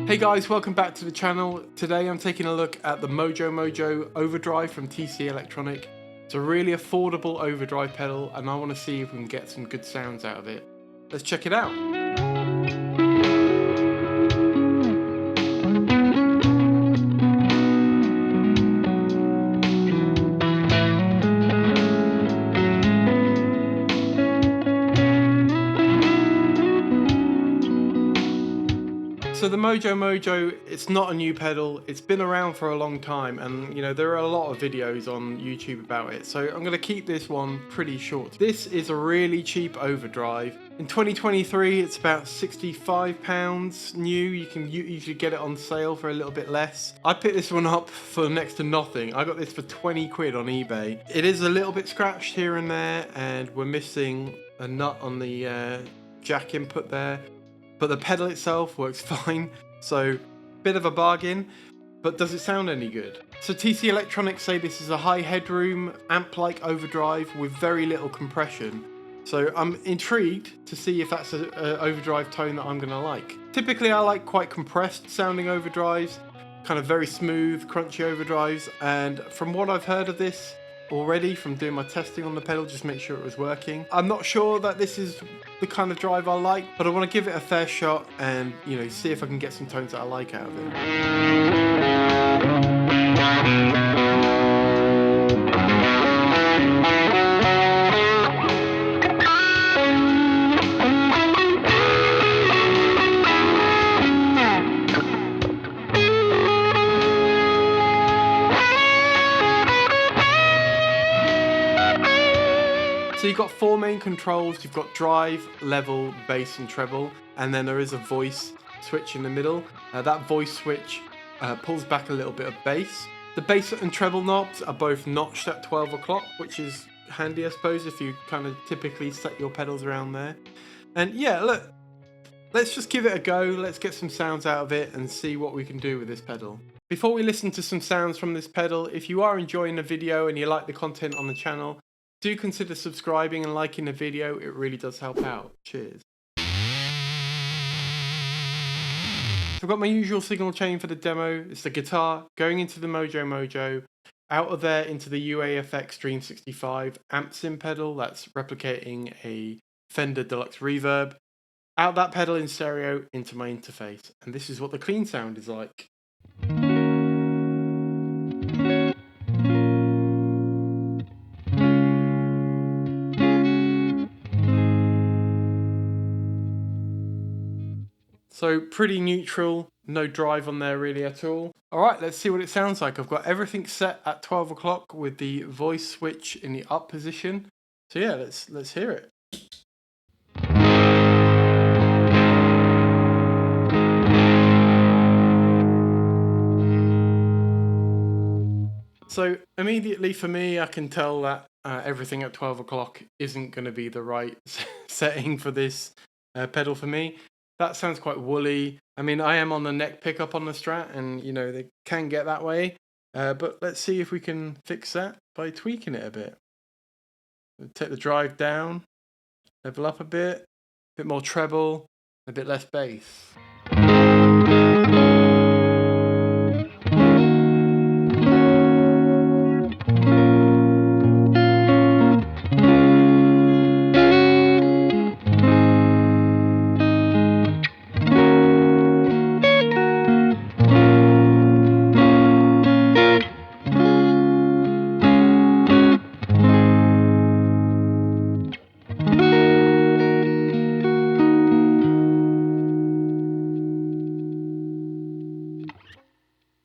Hey guys, welcome back to the channel. Today I'm taking a look at the Mojo Mojo Overdrive from TC Electronic. It's a really affordable overdrive pedal and I want to see if we can get some good sounds out of it. Let's check it out. So the Mojo Mojo, it's not a new pedal, it's been around for a long time and there are a lot of videos on YouTube about it, so I'm going to keep this one pretty short. This is a really cheap overdrive. In 2023 it's about £65 new. You can usually get it on sale for a little bit less. I picked this one up for next to nothing. I got this for 20 quid on eBay. It is a little bit scratched here and there and we're missing a nut on the jack input there. But the pedal itself works fine, so bit of a bargain, but does it sound any good? So TC Electronics say this is a high headroom, amp-like overdrive with very little compression. So I'm intrigued to see if that's an overdrive tone that I'm gonna like. Typically I like quite compressed sounding overdrives, kind of very smooth, crunchy overdrives, and from what I've heard of this already from doing my testing on the pedal, just make sure it was working. I'm not sure that this is the kind of drive I like, but I want to give it a fair shot and see if I can get some tones that I like out of it. So you've got four main controls. You've got drive, level, bass and treble, and then there is a voice switch in the middle. That voice switch pulls back a little bit of bass. The bass and treble knobs are both notched at 12 o'clock, which is handy I suppose if you kind of typically set your pedals around there. And yeah, look, let's just give it a go. Let's get some sounds out of it and see what we can do with this pedal. Before we listen to some sounds from this pedal, if you are enjoying the video and you like the content on the channel, do consider subscribing and liking the video. It really does help out. Cheers. So I've got my usual signal chain for the demo. It's the guitar going into the Mojo Mojo, out of there into the UAFX Dream 65 amp sim pedal that's replicating a Fender Deluxe Reverb, out that pedal in stereo into my interface, and this is what the clean sound is like. So pretty neutral, no drive on there really at all. Alright, let's see what it sounds like. I've got everything set at 12 o'clock with the voice switch in the up position. So yeah, let's hear it. So immediately for me, I can tell that everything at 12 o'clock isn't going to be the right setting for this pedal for me. That sounds quite woolly. I mean, I am on the neck pickup on the Strat and they can get that way. But let's see if we can fix that by tweaking it a bit. Take the drive down, level up a bit more treble, a bit less bass.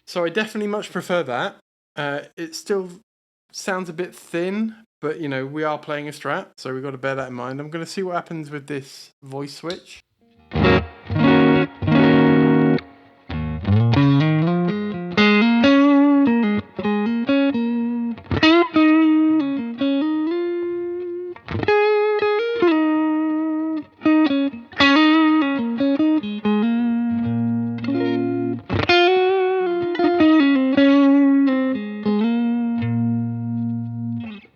So I definitely much prefer that. It still sounds a bit thin, but we are playing a Strat, so we've got to bear that in mind. I'm going to see what happens with this voice switch.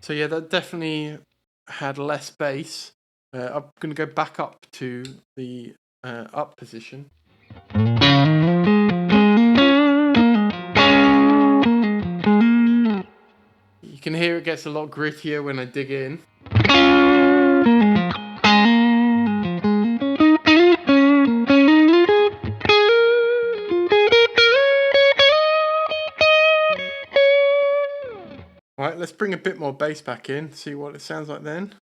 So yeah, that definitely had less bass. I'm going to go back up to the up position. can hear it gets a lot grittier when I dig in. Alright, let's bring a bit more bass back in, see what it sounds like then.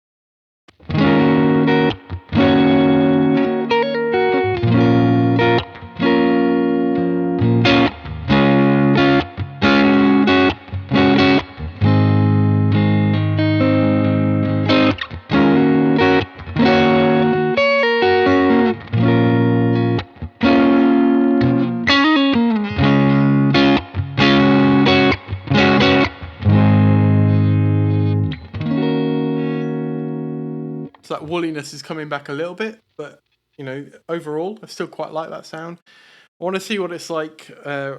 So that woolliness is coming back a little bit, but you know, overall, I still quite like that sound. I want to see what it's like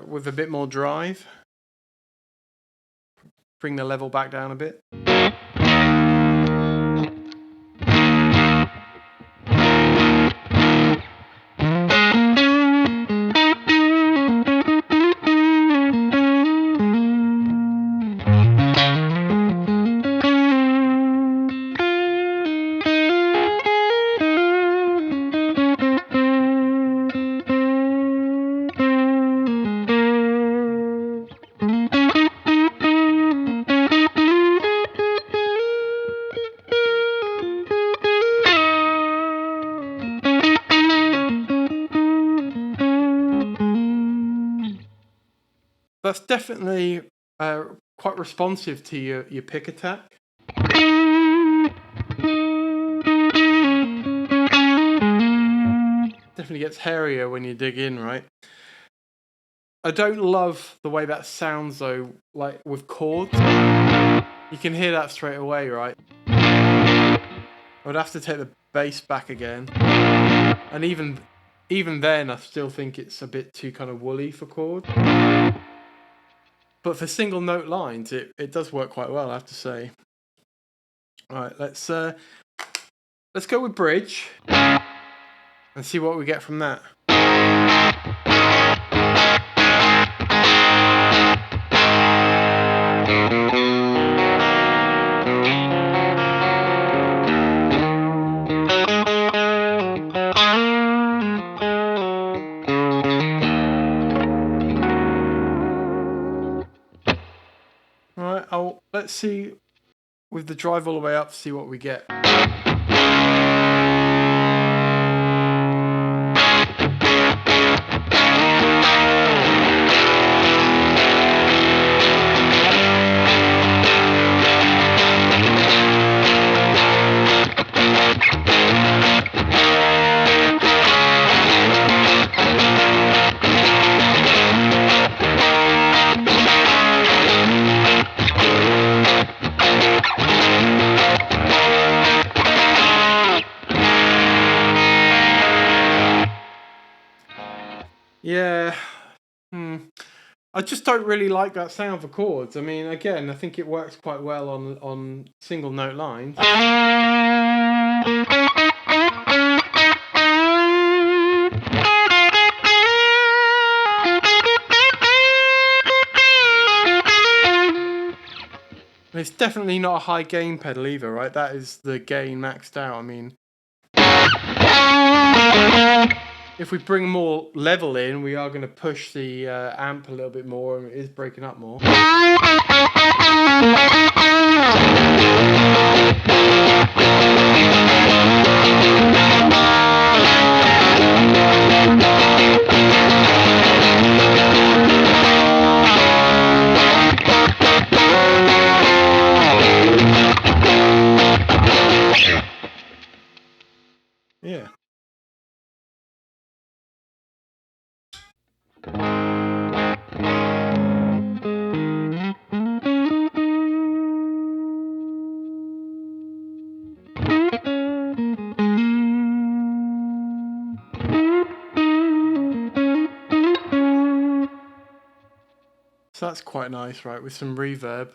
with a bit more drive. Bring the level back down a bit. That's definitely quite responsive to your pick attack. Definitely gets hairier when you dig in, right? I don't love the way that sounds though, like with chords. You can hear that straight away, right? I would have to take the bass back again. And even then, I still think it's a bit too kind of woolly for chords. But for single note lines, it does work quite well, I have to say. All right, let's go with bridge and see what we get from that. Let's see with the drive all the way up, see what we get. Yeah, I just don't really like that sound for chords. I mean, again, I think it works quite well on single note lines. It's definitely not a high gain pedal either, right? That is the gain maxed out. I mean, if we bring more level in, we are going to push the amp a little bit more, and it is breaking up more. Yeah. So that's quite nice, right, with some reverb.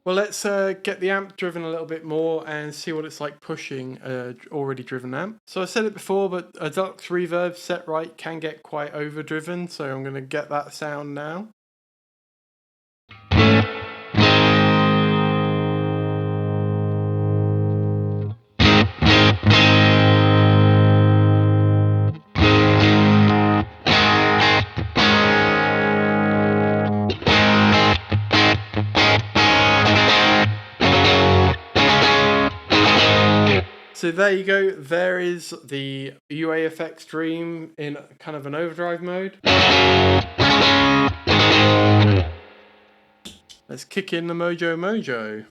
Well, let's get the amp driven a little bit more and see what it's like pushing a already driven amp. So I said it before, but a deluxe reverb set right can get quite overdriven, so I'm going to get that sound now. So there you go, there is the UAFX Dream in kind of an overdrive mode. Let's kick in the Mojo Mojo.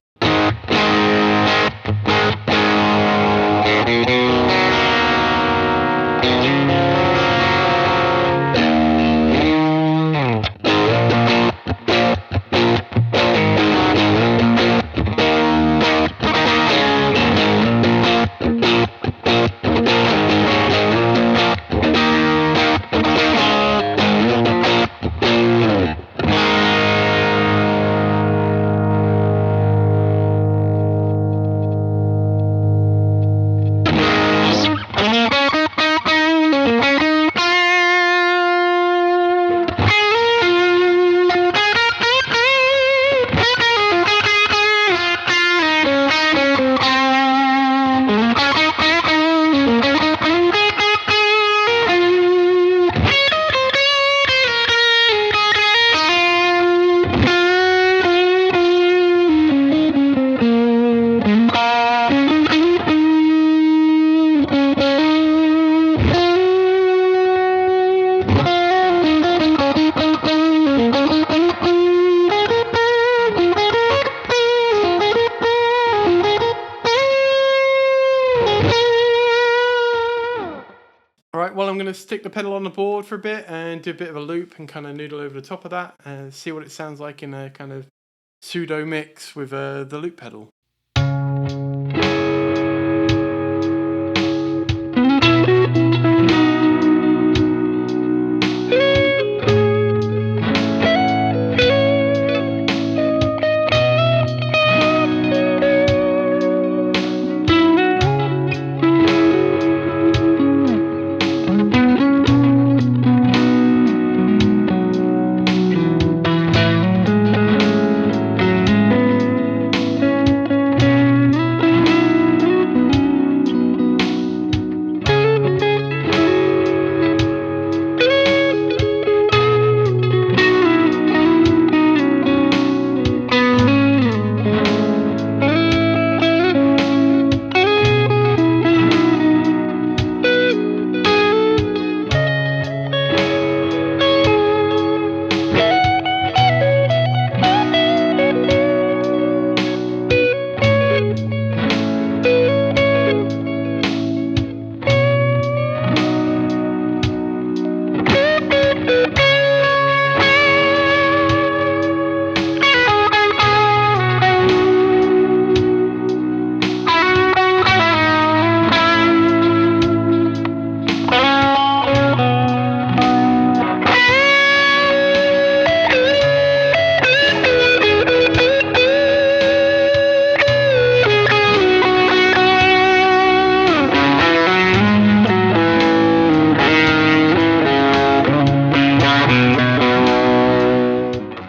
Alright, well I'm going to stick the pedal on the board for a bit and do a bit of a loop and kind of noodle over the top of that and see what it sounds like in a kind of pseudo mix with the loop pedal.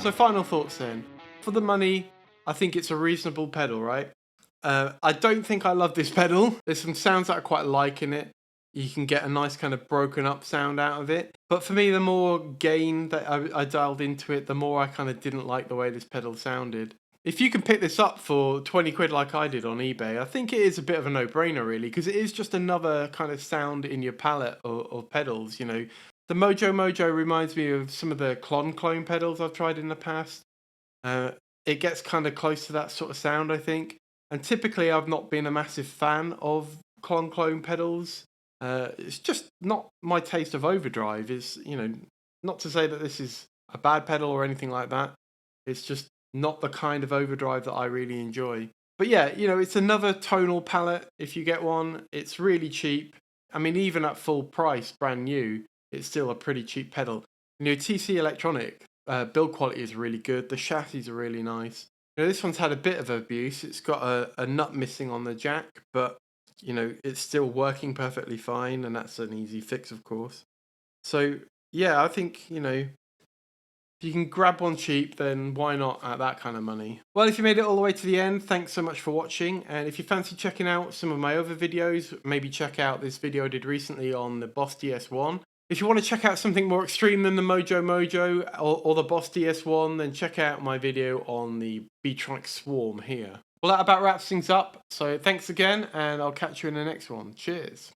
So final thoughts then. For the money, I think it's a reasonable pedal, right? I don't think I love this pedal. There's some sounds that I quite like in it. You can get a nice kind of broken up sound out of it. But for me, the more gain that I dialed into it, the more I kind of didn't like the way this pedal sounded. If you can pick this up for 20 quid like I did on eBay, I think it is a bit of a no-brainer really, because it is just another kind of sound in your palette of pedals, you know. The Mojo Mojo reminds me of some of the Klon clone pedals I've tried in the past. It gets kind of close to that sort of sound, I think. And typically, I've not been a massive fan of Klon clone pedals. It's just not my taste of overdrive. Is, you know, not to say that this is a bad pedal or anything like that. It's just not the kind of overdrive that I really enjoy. But yeah, you know, it's another tonal palette if you get one. It's really cheap. I mean, even at full price, brand new, it's still a pretty cheap pedal. You know, TC Electronic build quality is really good. The chassis are really nice. You know, this one's had a bit of abuse. It's got a nut missing on the jack, but you know, it's still working perfectly fine, and that's an easy fix, of course. So yeah, I think, you know, if you can grab one cheap, then why not at that kind of money? Well, if you made it all the way to the end, thanks so much for watching. And if you fancy checking out some of my other videos, maybe check out this video I did recently on the Boss DS1. If you want to check out something more extreme than the Mojo Mojo or the Boss DS1, then check out my video on the B-Tronic Swarm here. Well, that about wraps things up. So thanks again, and I'll catch you in the next one. Cheers.